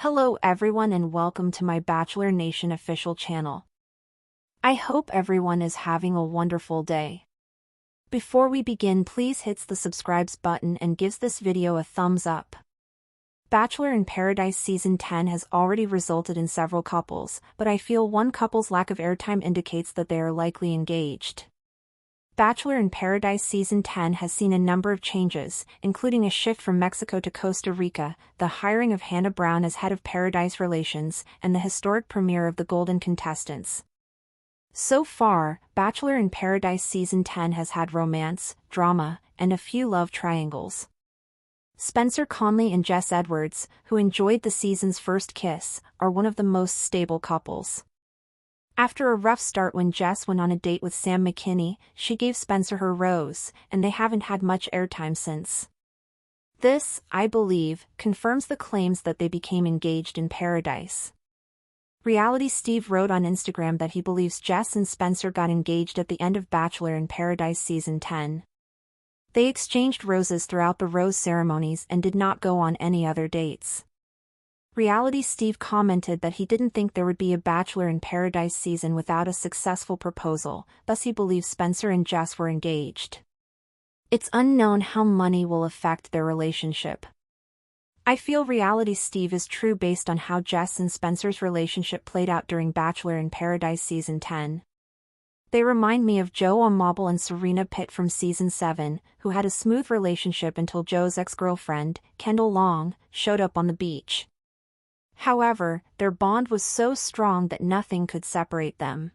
Hello everyone and welcome to my Bachelor Nation official channel. I hope everyone is having a wonderful day. Before we begin, please hit the subscribe button and gives this video a thumbs up. Bachelor in Paradise Season 10 has already resulted in several couples, but I feel one couple's lack of airtime indicates that they are likely engaged. Bachelor in Paradise Season 10 has seen a number of changes, including a shift from Mexico to Costa Rica, the hiring of Hannah Brown as head of Paradise Relations, and the historic premiere of the Golden Contestants. So far, Bachelor in Paradise Season 10 has had romance, drama, and a few love triangles. Spencer Conley and Jess Edwards, who enjoyed the season's first kiss, are one of the most stable couples. After a rough start when Jess went on a date with Sam McKinney, she gave Spencer her rose, and they haven't had much airtime since. This, I believe, confirms the claims that they became engaged in Paradise. Reality Steve wrote on Instagram that he believes Jess and Spencer got engaged at the end of Bachelor in Paradise Season 10. They exchanged roses throughout the rose ceremonies and did not go on any other dates. Reality Steve commented that he didn't think there would be a Bachelor in Paradise season without a successful proposal, thus he believes Spencer and Jess were engaged. It's unknown how money will affect their relationship. I feel Reality Steve is true based on how Jess and Spencer's relationship played out during Bachelor in Paradise Season 10. They remind me of Joe Amabile and Serena Pitt from Season 7, who had a smooth relationship until Joe's ex-girlfriend, Kendall Long, showed up on the beach. However, their bond was so strong that nothing could separate them.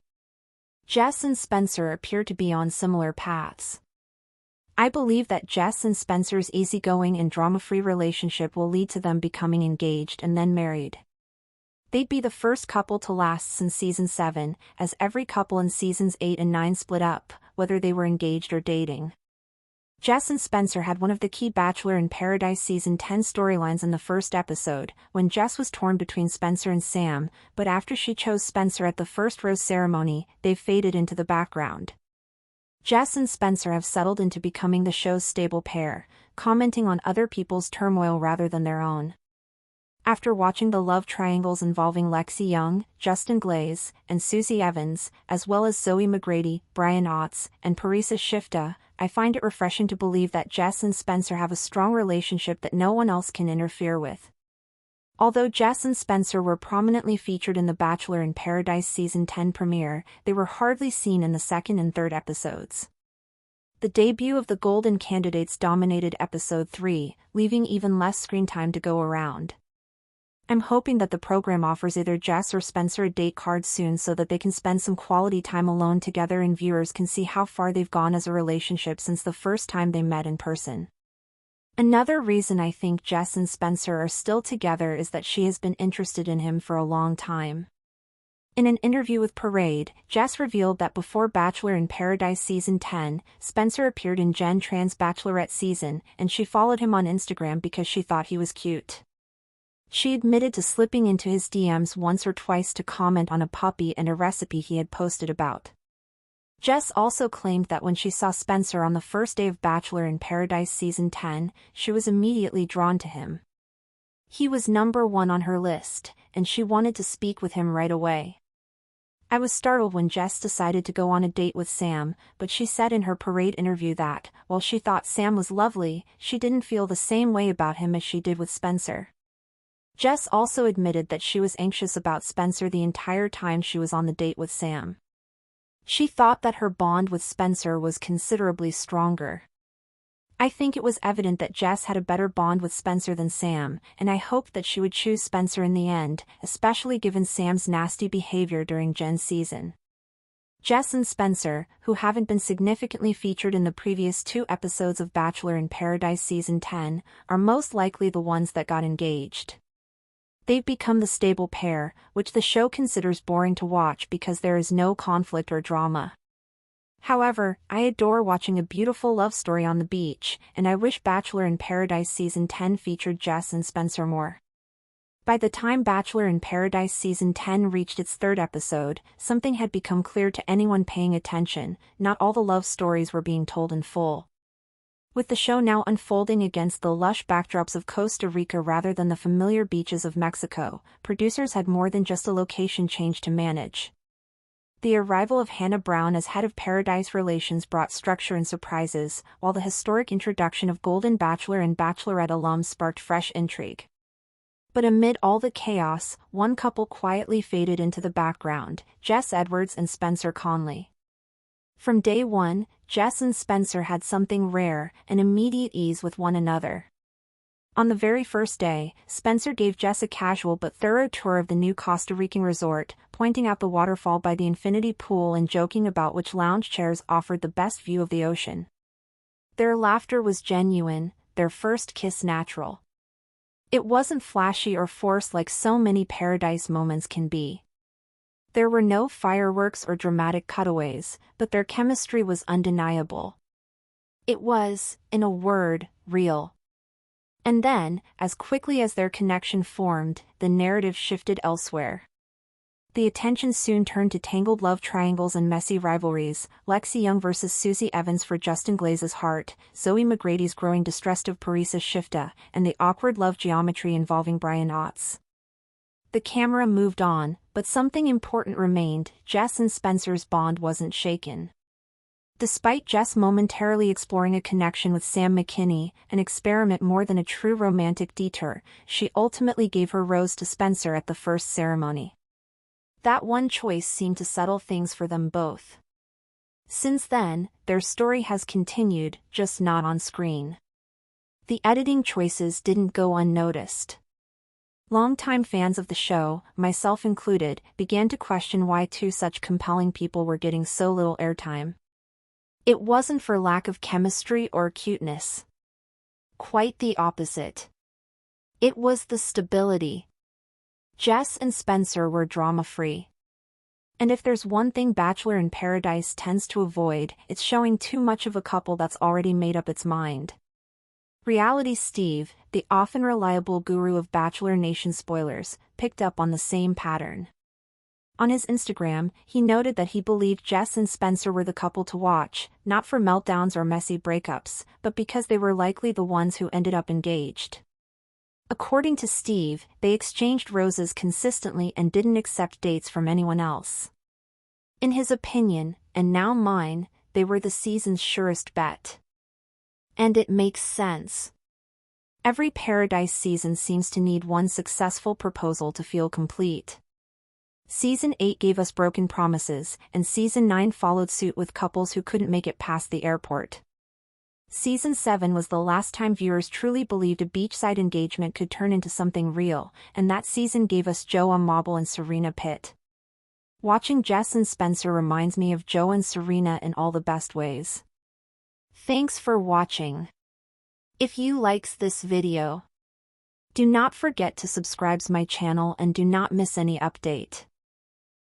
Jess and Spencer appear to be on similar paths. I believe that Jess and Spencer's easygoing and drama-free relationship will lead to them becoming engaged and then married. They'd be the first couple to last since Season 7, as every couple in Seasons 8 and 9 split up, whether they were engaged or dating. Jess and Spencer had one of the key Bachelor in Paradise Season 10 storylines in the first episode, when Jess was torn between Spencer and Sam, but after she chose Spencer at the first rose ceremony, they faded into the background. Jess and Spencer have settled into becoming the show's stable pair, commenting on other people's turmoil rather than their own. After watching the love triangles involving Lexi Young, Justin Glaze, and Susie Evans, as well as Zoe McGrady, Brian Otts, and Parisa Shifta, I find it refreshing to believe that Jess and Spencer have a strong relationship that no one else can interfere with. Although Jess and Spencer were prominently featured in the Bachelor in Paradise Season 10 premiere, they were hardly seen in the second and third episodes. The debut of the Golden Candidates dominated Episode 3, leaving even less screen time to go around. I'm hoping that the program offers either Jess or Spencer a date card soon so that they can spend some quality time alone together and viewers can see how far they've gone as a relationship since the first time they met in person. Another reason I think Jess and Spencer are still together is that she has been interested in him for a long time. In an interview with Parade, Jess revealed that before Bachelor in Paradise Season 10, Spencer appeared in Jen Tran's Bachelorette season, and she followed him on Instagram because she thought he was cute. She admitted to slipping into his DMs once or twice to comment on a puppy and a recipe he had posted about. Jess also claimed that when she saw Spencer on the first day of Bachelor in Paradise Season 10, she was immediately drawn to him. He was number one on her list, and she wanted to speak with him right away. I was startled when Jess decided to go on a date with Sam, but she said in her Parade interview that, while she thought Sam was lovely, she didn't feel the same way about him as she did with Spencer. Jess also admitted that she was anxious about Spencer the entire time she was on the date with Sam. She thought that her bond with Spencer was considerably stronger. I think it was evident that Jess had a better bond with Spencer than Sam, and I hoped that she would choose Spencer in the end, especially given Sam's nasty behavior during Jen's season. Jess and Spencer, who haven't been significantly featured in the previous 2 episodes of Bachelor in Paradise Season 10, are most likely the ones that got engaged. They've become the stable pair, which the show considers boring to watch because there is no conflict or drama. However, I adore watching a beautiful love story on the beach, and I wish Bachelor in Paradise Season 10 featured Jess and Spencer more. By the time Bachelor in Paradise Season 10 reached its 3rd episode, something had become clear to anyone paying attention: not all the love stories were being told in full. With the show now unfolding against the lush backdrops of Costa Rica rather than the familiar beaches of Mexico, producers had more than just a location change to manage. The arrival of Hannah Brown as head of Paradise Relations brought structure and surprises, while the historic introduction of Golden Bachelor and Bachelorette alums sparked fresh intrigue. But amid all the chaos, one couple quietly faded into the background: Jess Edwards and Spencer Conley. From day one, Jess and Spencer had something rare, an immediate ease with one another. On the very first day, Spencer gave Jess a casual but thorough tour of the new Costa Rican resort, pointing out the waterfall by the infinity pool and joking about which lounge chairs offered the best view of the ocean. Their laughter was genuine, their first kiss natural. It wasn't flashy or forced like so many Paradise moments can be. There were no fireworks or dramatic cutaways, but their chemistry was undeniable. It was, in a word, real. And then, as quickly as their connection formed, the narrative shifted elsewhere. The attention soon turned to tangled love triangles and messy rivalries: Lexi Young versus Susie Evans for Justin Glaze's heart, Zoe McGrady's growing distrust of Parisa Shifta, and the awkward love geometry involving Brian Otts. The camera moved on, but something important remained: Jess and Spencer's bond wasn't shaken. Despite Jess momentarily exploring a connection with Sam McKinney, an experiment more than a true romantic detour, she ultimately gave her rose to Spencer at the first ceremony. That one choice seemed to settle things for them both. Since then, their story has continued, just not on screen. The editing choices didn't go unnoticed. Longtime fans of the show, myself included, began to question why two such compelling people were getting so little airtime. It wasn't for lack of chemistry or cuteness. Quite the opposite. It was the stability. Jess and Spencer were drama-free. And if there's one thing Bachelor in Paradise tends to avoid, it's showing too much of a couple that's already made up its mind. Reality Steve, the often reliable guru of Bachelor Nation spoilers, picked up on the same pattern. On his Instagram, he noted that he believed Jess and Spencer were the couple to watch, not for meltdowns or messy breakups, but because they were likely the ones who ended up engaged. According to Steve, they exchanged roses consistently and didn't accept dates from anyone else. In his opinion, and now mine, they were the season's surest bet. And it makes sense. Every Paradise season seems to need one successful proposal to feel complete. Season 8 gave us broken promises, and Season 9 followed suit with couples who couldn't make it past the airport. Season 7 was the last time viewers truly believed a beachside engagement could turn into something real, and that season gave us Joe Amabile and Serena Pitt. Watching Jess and Spencer reminds me of Joe and Serena in all the best ways. Thanks for watching. If you likes this video, do not forget to subscribe to my channel and do not miss any update.